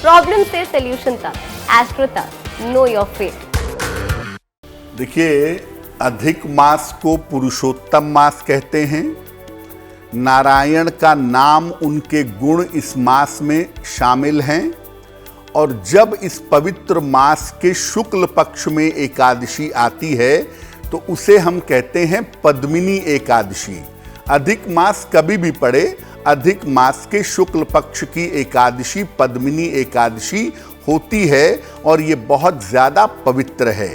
Problem से solution तक, astro तक, नो योर फेट। देखिए, अधिक मास को पुरुषोत्तम मास कहते हैं। नारायण का नाम, उनके गुण इस मास में शामिल हैं। और जब इस पवित्र मास के शुक्ल पक्ष में एकादशी आती है तो उसे हम कहते हैं पद्मिनी एकादशी। अधिक मास कभी भी पड़े, अधिक मास के शुक्ल पक्ष की एकादशी पद्मिनी एकादशी होती है और ये बहुत ज़्यादा पवित्र है।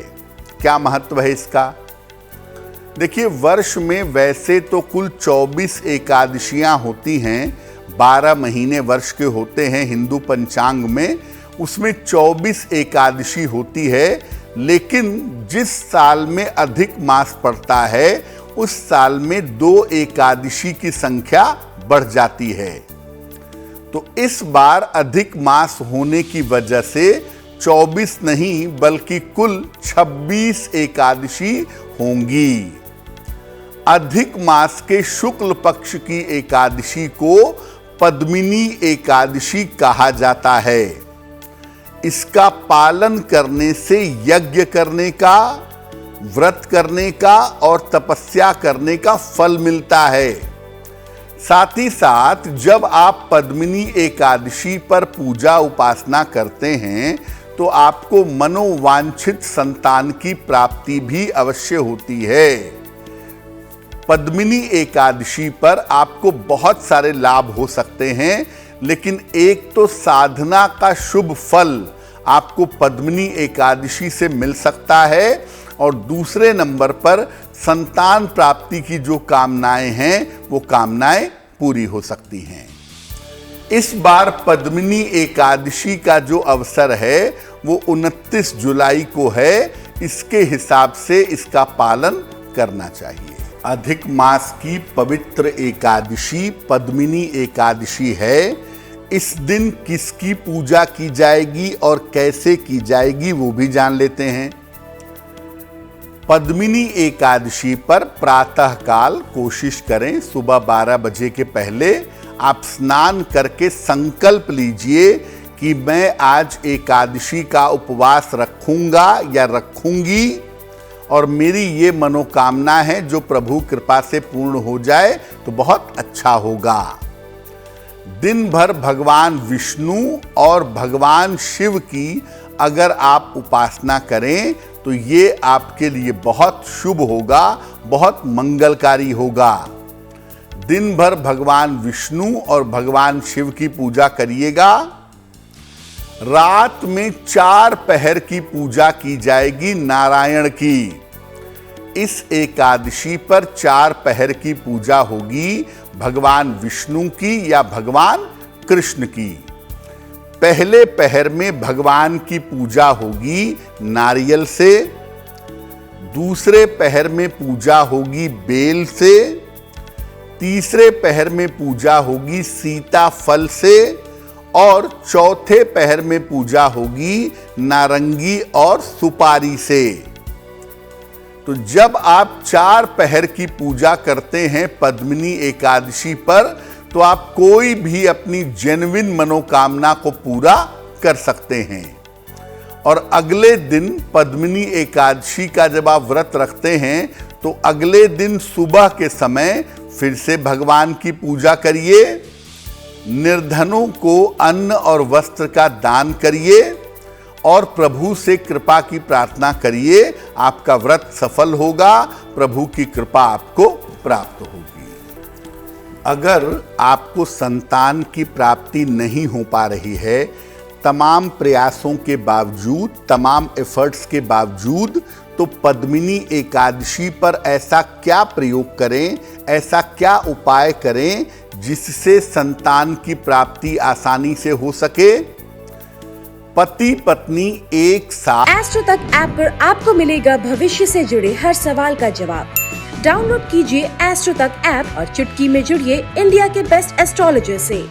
क्या महत्व है इसका? देखिए, वर्ष में वैसे तो कुल 24 एकादशियां होती हैं। 12 महीने वर्ष के होते हैं हिंदू पंचांग में, उसमें 24 एकादशी होती है। लेकिन जिस साल में अधिक मास पड़ता है उस साल में 2 एकादशी की संख्या बढ़ जाती है। तो इस बार अधिक मास होने की वजह से 24 नहीं बल्कि कुल 26 एकादशी होंगी। अधिक मास के शुक्ल पक्ष की एकादशी को पद्मिनी एकादशी कहा जाता है। इसका पालन करने से यज्ञ करने का, व्रत करने का और तपस्या करने का फल मिलता है। साथ ही साथ जब आप पद्मिनी एकादशी पर पूजा उपासना करते हैं तो आपको मनोवांछित संतान की प्राप्ति भी अवश्य होती है। पद्मिनी एकादशी पर आपको बहुत सारे लाभ हो सकते हैं, लेकिन एक तो साधना का शुभ फल आपको पद्मिनी एकादशी से मिल सकता है और दूसरे नंबर पर संतान प्राप्ति की जो कामनाएं हैं वो कामनाएं पूरी हो सकती हैं। इस बार पद्मिनी एकादशी का जो अवसर है वो 29 जुलाई को है। इसके हिसाब से इसका पालन करना चाहिए। अधिक मास की पवित्र एकादशी पद्मिनी एकादशी है। इस दिन किसकी पूजा की जाएगी और कैसे की जाएगी वो भी जान लेते हैं। पद्मिनी एकादशी पर प्रातःकाल कोशिश करें सुबह 12 बजे के पहले आप स्नान करके संकल्प लीजिए कि मैं आज एकादशी का उपवास रखूंगा या रखूंगी और मेरी ये मनोकामना है जो प्रभु कृपा से पूर्ण हो जाए तो बहुत अच्छा होगा। दिन भर भगवान विष्णु और भगवान शिव की अगर आप उपासना करें तो ये आपके लिए बहुत शुभ होगा, बहुत मंगलकारी होगा। दिन भर भगवान विष्णु और भगवान शिव की पूजा करिएगा। रात में 4 पहर की पूजा की जाएगी नारायण की। इस एकादशी पर 4 पहर की पूजा होगी भगवान विष्णु की या भगवान कृष्ण की। पहले पहर में भगवान की पूजा होगी नारियल से, दूसरे पहर में पूजा होगी बेल से, तीसरे पहर में पूजा होगी सीताफल से और चौथे पहर में पूजा होगी नारंगी और सुपारी से। तो जब आप 4 पहर की पूजा करते हैं पद्मिनी एकादशी पर तो आप कोई भी अपनी जेन्युइन मनोकामना को पूरा कर सकते हैं। और अगले दिन पद्मिनी एकादशी का जब आप व्रत रखते हैं तो अगले दिन सुबह के समय फिर से भगवान की पूजा करिए, निर्धनों को अन्न और वस्त्र का दान करिए और प्रभु से कृपा की प्रार्थना करिए। आपका व्रत सफल होगा, प्रभु की कृपा आपको प्राप्त होगी। अगर आपको संतान की प्राप्ति नहीं हो पा रही है, तमाम प्रयासों के बावजूद, तमाम एफर्ट्स के बावजूद, तो पद्मिनी एकादशी पर ऐसा क्या प्रयोग करें, ऐसा क्या उपाय करें जिससे संतान की प्राप्ति आसानी से हो सके। पति पत्नी एक साथ एस्ट्रो तक ऐप पर आपको मिलेगा भविष्य से जुड़े हर सवाल का जवाब। डाउनलोड कीजिए एस्ट्रो तक ऐप और चुटकी में जुड़िए इंडिया के बेस्ट एस्ट्रोलॉजर से।